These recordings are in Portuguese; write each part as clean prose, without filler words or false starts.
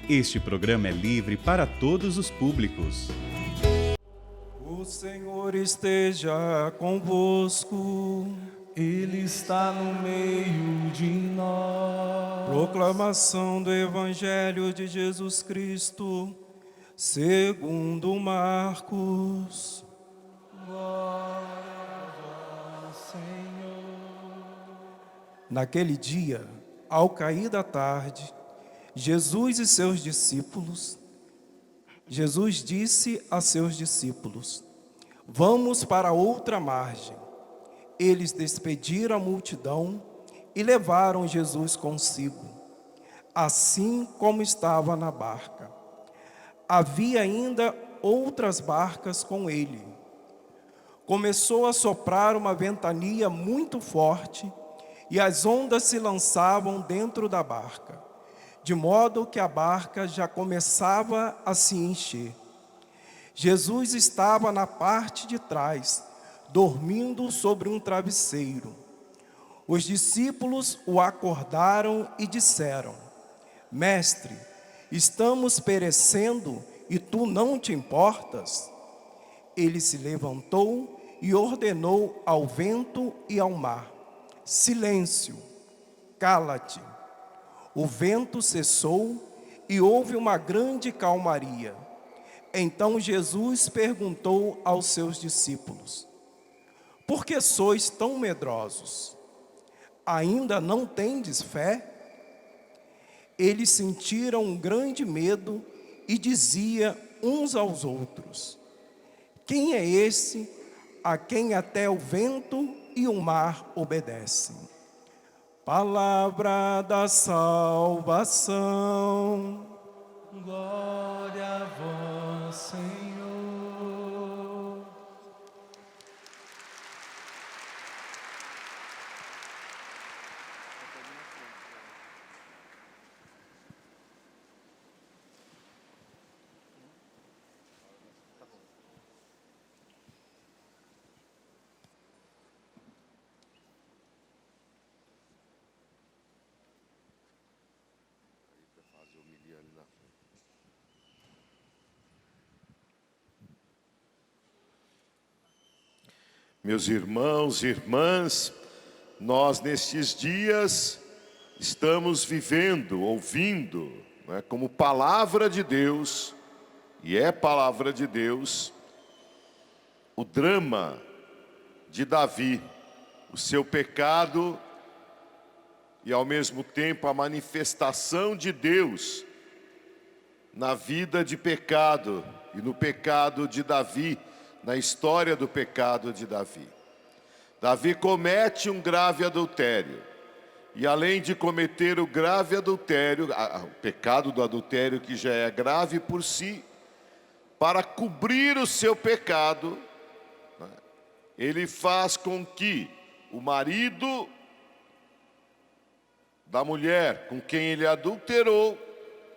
Este programa é livre para todos os públicos. O Senhor esteja convosco. Ele está no meio de nós. Proclamação do Evangelho de Jesus Cristo, segundo Marcos. Glória a vós, Senhor. Naquele dia, ao cair da tarde, Jesus disse a seus discípulos: vamos para outra margem. Eles despediram a multidão e levaram Jesus consigo, assim como estava na barca. Havia ainda outras barcas com ele. Começou a soprar uma ventania muito forte e as ondas se lançavam dentro da barca, de modo que a barca já começava a se encher. Jesus estava na parte de trás, dormindo sobre um travesseiro. Os discípulos o acordaram e disseram: Mestre, estamos perecendo e tu não te importas? Ele se levantou e ordenou ao vento e ao mar: silêncio, cala-te. O vento cessou e houve uma grande calmaria. Então Jesus perguntou aos seus discípulos: por que sois tão medrosos? Ainda não tendes fé? Eles sentiram um grande medo e diziam uns aos outros: quem é esse a quem até o vento e o mar obedecem? Palavra da salvação. Glória a vós, Senhor. Meus irmãos e irmãs, nós nestes dias estamos vivendo, ouvindo, como palavra de Deus, e é palavra de Deus, o drama de Davi, o seu pecado e ao mesmo tempo a manifestação de Deus na vida de pecado e no pecado de Davi, na história do pecado de Davi. Davi comete um grave adultério. E além de cometer o grave adultério, o pecado do adultério que já é grave por si, para cobrir o seu pecado, ele faz com que o marido da mulher com quem ele adulterou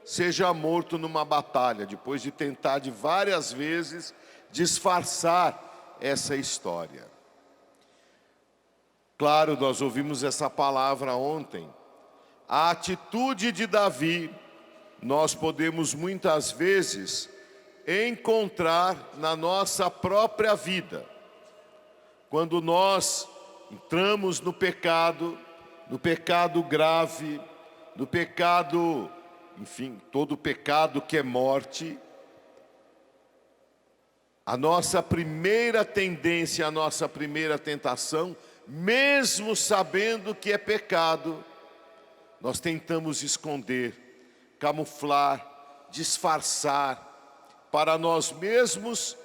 seja morto numa batalha, depois de tentar de várias vezes disfarçar essa história. Claro, nós ouvimos essa palavra ontem. A atitude de Davi, nós podemos muitas vezes encontrar na nossa própria vida. Quando nós entramos no pecado grave, no pecado, enfim, todo pecado que é morte, a nossa primeira tendência, a nossa primeira tentação, mesmo sabendo que é pecado, nós tentamos esconder, camuflar, disfarçar para nós mesmos,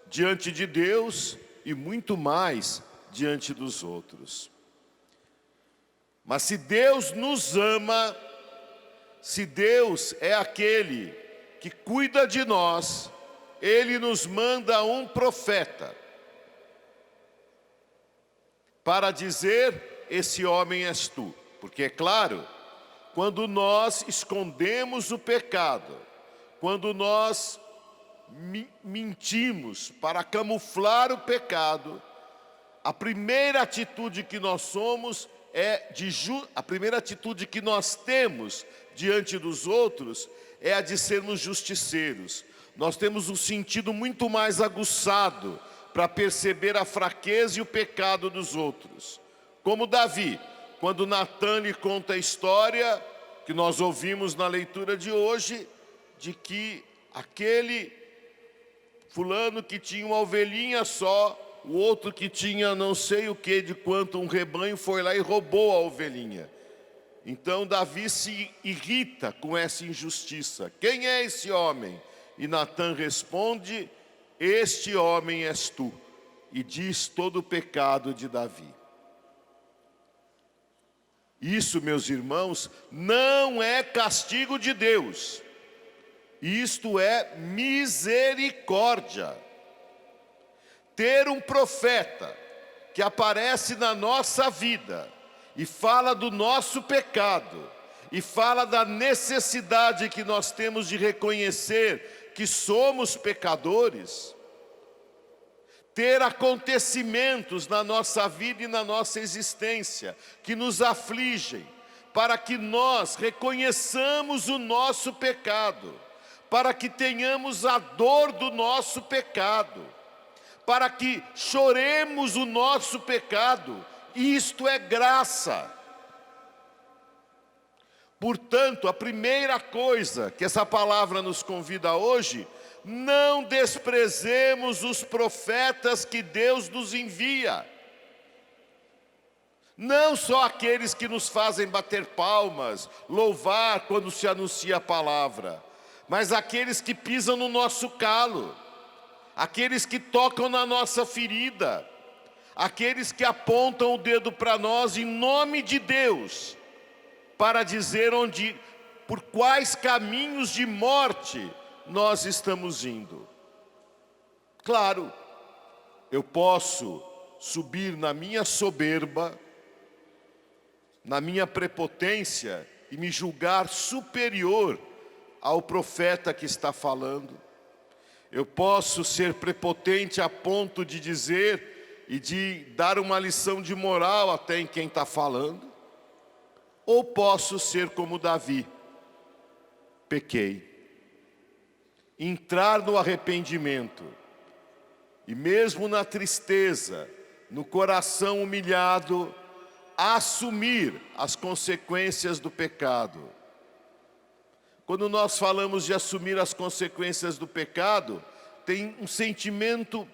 diante de Deus e muito mais diante dos outros. Mas se Deus nos ama, se Deus é aquele que cuida de nós, Ele nos manda um profeta para dizer: esse homem és tu. Porque é claro, quando nós escondemos o pecado, quando nós mentimos para camuflar o pecado, a primeira atitude que nós somos a primeira atitude que nós temos diante dos outros é a de sermos justiceiros. Nós temos um sentido muito mais aguçado para perceber a fraqueza e o pecado dos outros. Como Davi, quando Natã lhe conta a história que nós ouvimos na leitura de hoje, de que aquele fulano que tinha uma ovelhinha só, o outro que tinha não sei o que de quanto um rebanho, foi lá e roubou a ovelhinha. Então Davi se irrita com essa injustiça. Quem é esse homem? E Natã responde: este homem és tu. E diz todo o pecado de Davi. Isso, meus irmãos, não é castigo de Deus. Isto é misericórdia. Ter um profeta que aparece na nossa vida e fala do nosso pecado, e fala da necessidade que nós temos de reconhecer que somos pecadores, ter acontecimentos na nossa vida e na nossa existência que nos afligem, para que nós reconheçamos o nosso pecado, para que tenhamos a dor do nosso pecado, para que choremos o nosso pecado. Isto é graça. Portanto, a primeira coisa que essa palavra nos convida hoje: não desprezemos os profetas que Deus nos envia. Não só aqueles que nos fazem bater palmas, louvar quando se anuncia a palavra, mas aqueles que pisam no nosso calo, aqueles que tocam na nossa ferida, aqueles que apontam o dedo para nós em nome de Deus, para dizer por quais caminhos de morte nós estamos indo. Claro, eu posso subir na minha soberba, na minha prepotência, e me julgar superior ao profeta que está falando. Eu posso ser prepotente a ponto de dizer e de dar uma lição de moral até em quem está falando. Ou posso ser como Davi: pequei. Entrar no arrependimento, e mesmo na tristeza, no coração humilhado, assumir as consequências do pecado. Quando nós falamos de assumir as consequências do pecado, tem um sentimento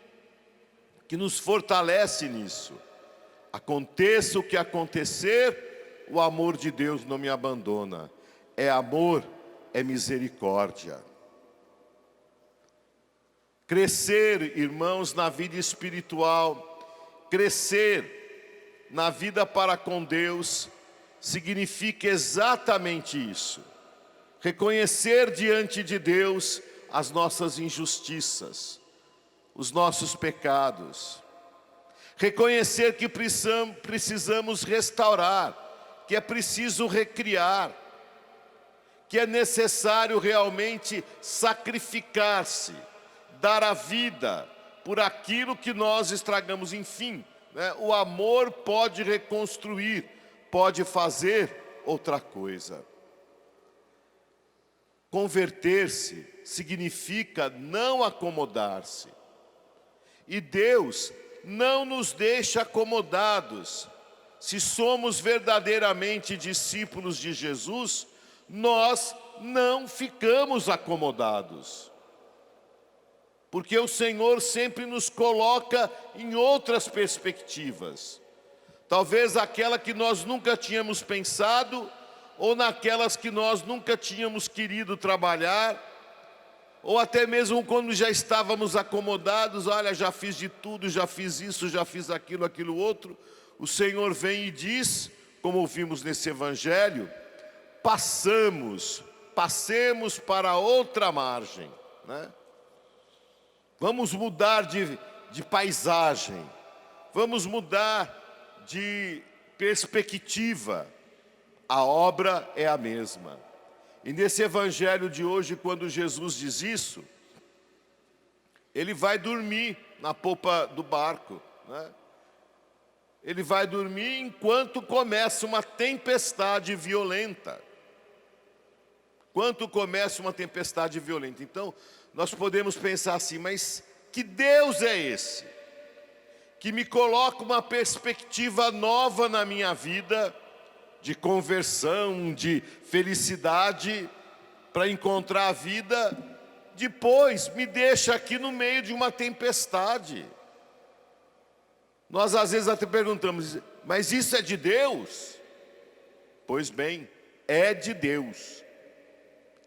que nos fortalece nisso. Aconteça o que acontecer, o amor de Deus não me abandona. É amor, é misericórdia. Crescer, irmãos, na vida espiritual, crescer na vida para com Deus, significa exatamente isso. Reconhecer diante de Deus as nossas injustiças, os nossos pecados. Reconhecer que precisamos restaurar, que é preciso recriar, que é necessário realmente sacrificar-se, dar a vida por aquilo que nós estragamos. Enfim, né? O amor pode reconstruir, pode fazer outra coisa. Converter-se significa não acomodar-se. E Deus não nos deixa acomodados. Se somos verdadeiramente discípulos de Jesus, nós não ficamos acomodados. Porque o Senhor sempre nos coloca em outras perspectivas. Talvez aquela que nós nunca tínhamos pensado, ou naquelas que nós nunca tínhamos querido trabalhar, ou até mesmo quando já estávamos acomodados. Olha, já fiz de tudo, já fiz isso, já fiz aquilo, aquilo outro. O Senhor vem e diz, como ouvimos nesse evangelho: passemos para outra margem, né? Vamos mudar de paisagem, vamos mudar de perspectiva. A obra é a mesma. E nesse evangelho de hoje, quando Jesus diz isso, ele vai dormir na popa do barco, né? ele vai dormir enquanto começa uma tempestade violenta. Quando começa uma tempestade violenta. Então, nós podemos pensar assim, mas que Deus é esse? Que me coloca uma perspectiva nova na minha vida, de conversão, de felicidade, para encontrar a vida, depois me deixa aqui no meio de uma tempestade. Nós às vezes até perguntamos, mas isso é de Deus? Pois bem, é de Deus.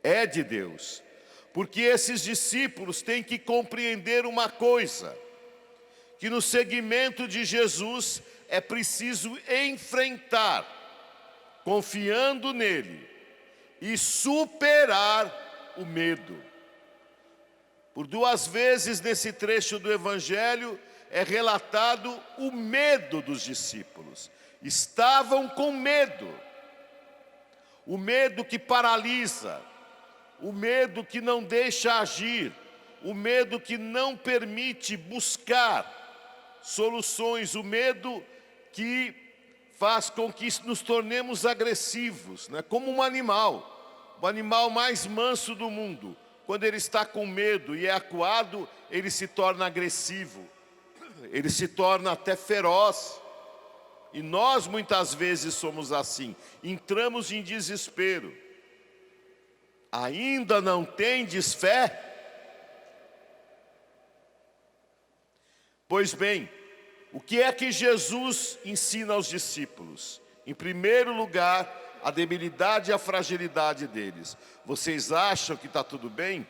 É de Deus. Porque esses discípulos têm que compreender uma coisa, que no seguimento de Jesus é preciso enfrentar, confiando nele, e superar o medo. Por 2 vezes nesse trecho do Evangelho é relatado o medo dos discípulos. Estavam com medo. O medo que paralisa, o medo que não deixa agir, o medo que não permite buscar soluções, o medo que faz com que nos tornemos agressivos, né? Como um animal, o animal mais manso do mundo. Quando ele está com medo e é acuado, ele se torna agressivo, ele se torna até feroz. E nós muitas vezes somos assim, entramos em desespero. Ainda não tendes fé? Pois bem, o que é que Jesus ensina aos discípulos? Em primeiro lugar, a debilidade e a fragilidade deles. Vocês acham que está tudo bem?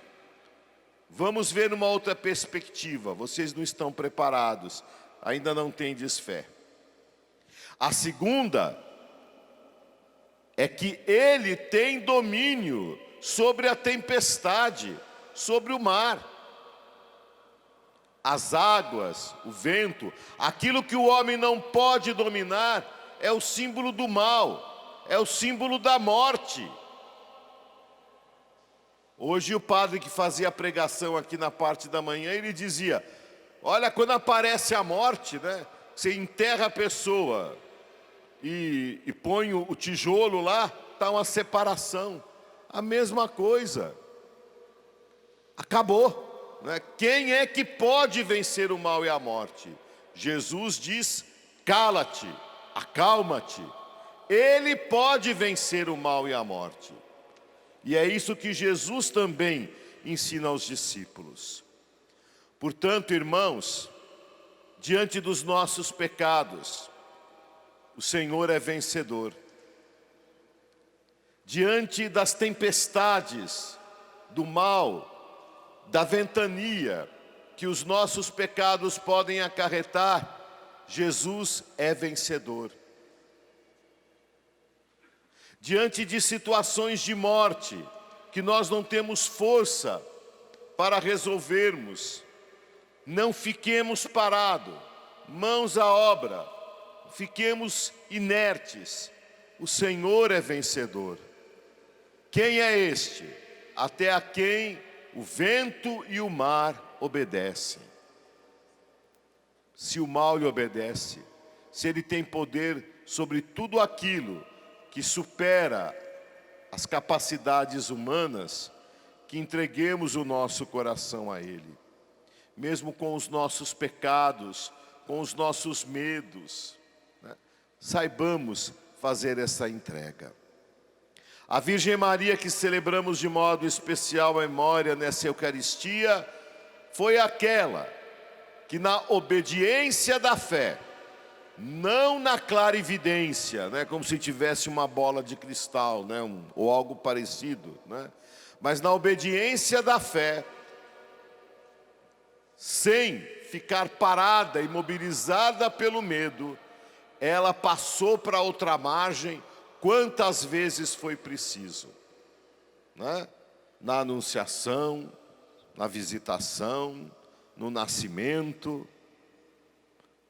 Vamos ver uma outra perspectiva. Vocês não estão preparados, ainda não tendes fé. A segunda é que ele tem domínio sobre a tempestade, sobre o mar. As águas, o vento, aquilo que o homem não pode dominar, é o símbolo do mal, é o símbolo da morte. Hoje o padre que fazia a pregação aqui na parte da manhã, ele dizia, olha, quando aparece a morte, né, você enterra a pessoa e põe o tijolo lá, está uma separação. A mesma coisa. Acabou. Né? Quem é que pode vencer o mal e a morte? Jesus diz, cala-te, acalma-te. Ele pode vencer o mal e a morte. E é isso que Jesus também ensina aos discípulos. Portanto, irmãos, diante dos nossos pecados, o Senhor é vencedor. Diante das tempestades, do mal, da ventania que os nossos pecados podem acarretar, Jesus é vencedor. Diante de situações de morte, que nós não temos força para resolvermos, não fiquemos parados, mãos à obra, fiquemos inertes. O Senhor é vencedor. Quem é este? Até a quem o vento e o mar obedecem. Se o mal lhe obedece, se ele tem poder sobre tudo aquilo que supera as capacidades humanas, que entreguemos o nosso coração a ele. Mesmo com os nossos pecados, com os nossos medos, né? Saibamos fazer essa entrega. A Virgem Maria, que celebramos de modo especial a memória nessa Eucaristia, foi aquela que na obediência da fé, não na clarividência, né, como se tivesse uma bola de cristal, né, ou algo parecido, né, mas na obediência da fé, sem ficar parada, imobilizada pelo medo, ela passou para outra margem quantas vezes foi preciso, né? Na anunciação, na visitação, no nascimento,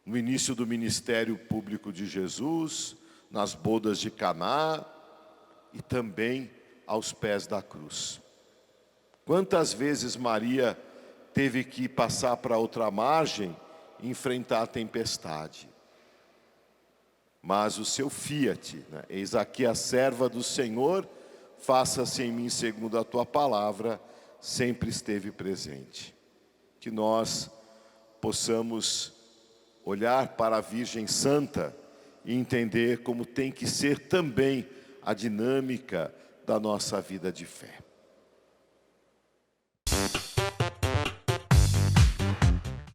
no início do ministério público de Jesus, nas bodas de Caná e também aos pés da cruz. Quantas vezes Maria teve que passar para outra margem e enfrentar a tempestade? mas o seu fiat, né? Eis aqui a serva do Senhor, faça-se em mim segundo a tua palavra, sempre esteve presente. Que nós possamos olhar para a Virgem Santa e entender como tem que ser também a dinâmica da nossa vida de fé.